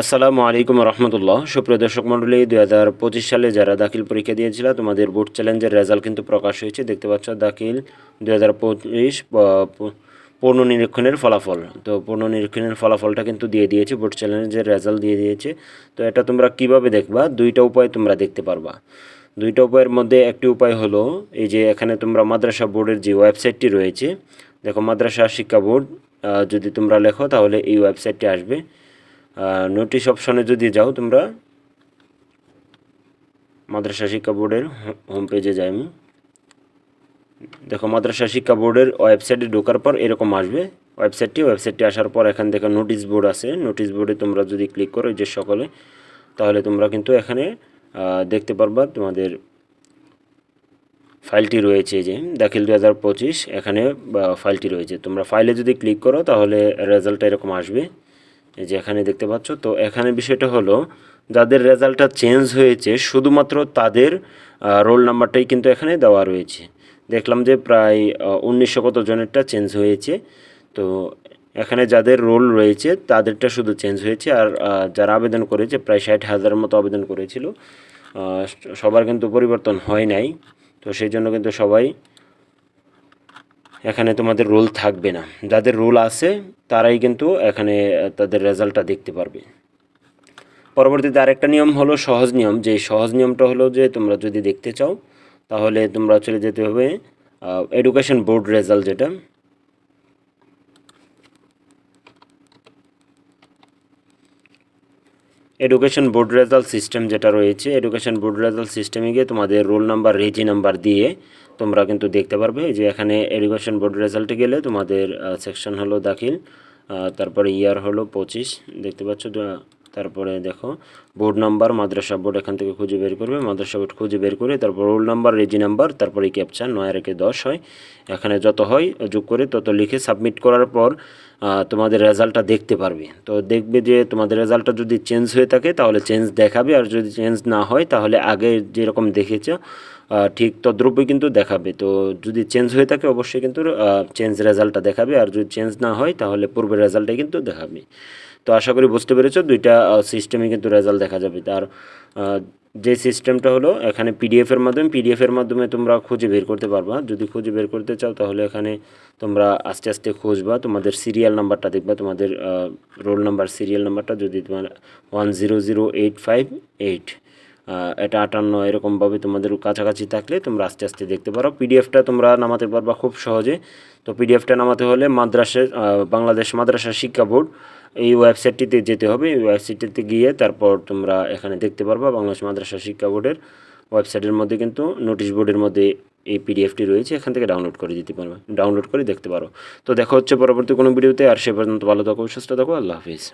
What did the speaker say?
আসসালামু আলাইকুম রহমতুল্লাহ। সুপ্রিয় দর্শক মণ্ডলী, 2025 সালে যারা দাখিল পরীক্ষা দিয়েছিল তোমাদের বোর্ড চ্যালেঞ্জের রেজাল্ট কিন্তু প্রকাশ হয়েছে। দেখতে পাচ্ছ দাখিল 2025 পুনর্নিরীক্ষণের ফলাফল। তো পুনর্নিরীক্ষণের ফলাফলটা কিন্তু দিয়ে দিয়েছে, বোর্ড চ্যালেঞ্জের রেজাল্ট দিয়ে দিয়েছে। তো এটা তোমরা কিভাবে দেখবা? দুইটা উপায় তোমরা দেখতে পারবা। দুইটা উপায়ের মধ্যে একটি উপায় হলো এই যে এখানে তোমরা মাদ্রাসা বোর্ডের যে ওয়েবসাইটটি রয়েছে, দেখো মাদ্রাসা শিক্ষা বোর্ড যদি তোমরা লেখো তাহলে এই ওয়েবসাইটটি আসবে। নোটিশ অপশনে যদি যাও তোমরা, মাদ্রাসা শিক্ষা বোর্ডের হোম পেজে যাই আমি। দেখো মাদ্রাসা শিক্ষা বোর্ডের ওয়েবসাইটে ঢোকার পর এরকম আসবে ওয়েবসাইটটি আসার পর এখান থেকে নোটিশ বোর্ড আছে। নোটিশ বোর্ডে তোমরা যদি ক্লিক করো যে সকলে, তাহলে তোমরা কিন্তু এখানে দেখতে পারবা তোমাদের ফাইলটি রয়েছে যে দাখিল 2025, এখানে ফাইলটি রয়েছে। তোমরা ফাইলে যদি ক্লিক করো তাহলে রেজাল্টটা এরকম আসবে, এই যে এখানে দেখতে পাচ্ছ। তো এখানে বিষয়টা হলো যাদের রেজাল্টটা চেঞ্জ হয়েছে শুধুমাত্র তাদের রোল নাম্বারটাই কিন্তু এখানে দেওয়া রয়েছে। দেখলাম যে প্রায় 1900 কত জনেরটা চেঞ্জ হয়েছে। তো এখানে যাদের রোল রয়েছে তাদেরটা শুধু চেঞ্জ হয়েছে, আর যারা আবেদন করেছে প্রায় 60,000 মতো আবেদন করেছিল, সবার কিন্তু পরিবর্তন হয় নাই। তো সেই জন্য কিন্তু সবাই এখানে তোমাদের রোল থাকবে না। যাদের রোল আছে তারাই কিন্তু এখানে তাদের রেজাল্টটা দেখতে পারবে। পরবর্তীতে আরেকটা নিয়ম হলো সহজ নিয়ম। যে সহজ নিয়মটা হলো যে তোমরা যদি দেখতে চাও তাহলে তোমরা চলে যেতে হবে এডুকেশন বোর্ড রেজাল্ট, যেটা এডুকেশন বোর্ড রেজাল্ট সিস্টেম যেটা রয়েছে, এডুকেশন বোর্ড রেজাল্ট সিস্টেমে গিয়ে তোমাদের রোল নাম্বার, রেজি নাম্বার দিয়ে তোমরা কিন্তু দেখতে পারবে। যে এখানে এডুকেশন বোর্ড রেজাল্টে গেলে তোমাদের সেকশন হলো দাখিল, তারপরে ইয়ার হলো 25, দেখতে পাচ্ছ। তারপরে দেখো বোর্ড নাম্বার, মাদ্রাসা বোর্ড এখান থেকে খুঁজে বের করবে, মাদ্রাসা বোর্ড খুঁজে বের করে তারপর রোল নাম্বার, রেজি নাম্বার, তারপরে ক্যাপচা 9 আর 1 10 হয়, এখানে যত হয় যোগ করে তত লিখে সাবমিট করার পর তোমাদের রেজাল্টটা দেখতে পারবে। তো দেখবে যে তোমাদের রেজাল্টটা যদি চেঞ্জ হয়ে থাকে তাহলে চেঞ্জ দেখাবে, আর যদি চেঞ্জ না হয় তাহলে আগে যেরকম দেখেছো ঠিক তদ্রূপই কিন্তু দেখাবে। তো যদি চেঞ্জ হয়ে থাকে অবশ্যই কিন্তু চেঞ্জ রেজাল্টটা দেখাবে, আর যদি চেঞ্জ না হয় তাহলে পূর্বের রেজাল্টটাই কিন্তু দেখাবে। তো আশা করি বুঝতে পেরেছো, দুইটা সিস্টেমে কিন্তু রেজাল্ট দেখা যাবে। তার যে সিস্টেমটা হলো এখানে পিডিএফের মাধ্যমে তোমরা খুঁজে বের করতে পারবা। যদি খুঁজে বের করতে চাও তাহলে এখানে তোমরা আস্তে আস্তে খুঁজবা, তোমাদের সিরিয়াল নাম্বারটা দেখবা, তোমাদের রোল নাম্বার সিরিয়াল নাম্বারটা যদি তোমার 100858, এটা 58 এরকমভাবে তোমাদের কাছাকাছি থাকলে তোমরা আস্তে আস্তে দেখতে পারো। পিডিএফটা তোমরা নামাতে পারবা খুব সহজে। তো পিডিএফটা নামাতে হলে বাংলাদেশ মাদ্রাসা শিক্ষা বোর্ড এই ওয়েবসাইটটিতে যেতে হবে। এই ওয়েবসাইটটিতে গিয়ে তারপর তোমরা এখানে দেখতে পারবা বাংলাদেশ মাদ্রাসা শিক্ষা বোর্ডের ওয়েবসাইটের মধ্যে কিন্তু নোটিশ বোর্ডের মধ্যে এই পিডিএফটি রয়েছে, এখান থেকে ডাউনলোড করে দিতে পারবে, ডাউনলোড করে দেখতে পারো। তো দেখা হচ্ছে পরবর্তী কোনো ভিডিওতে, আর সে পর্যন্ত ভালো থাকো, সুস্থ থাকো, আল্লাহ হাফিজ।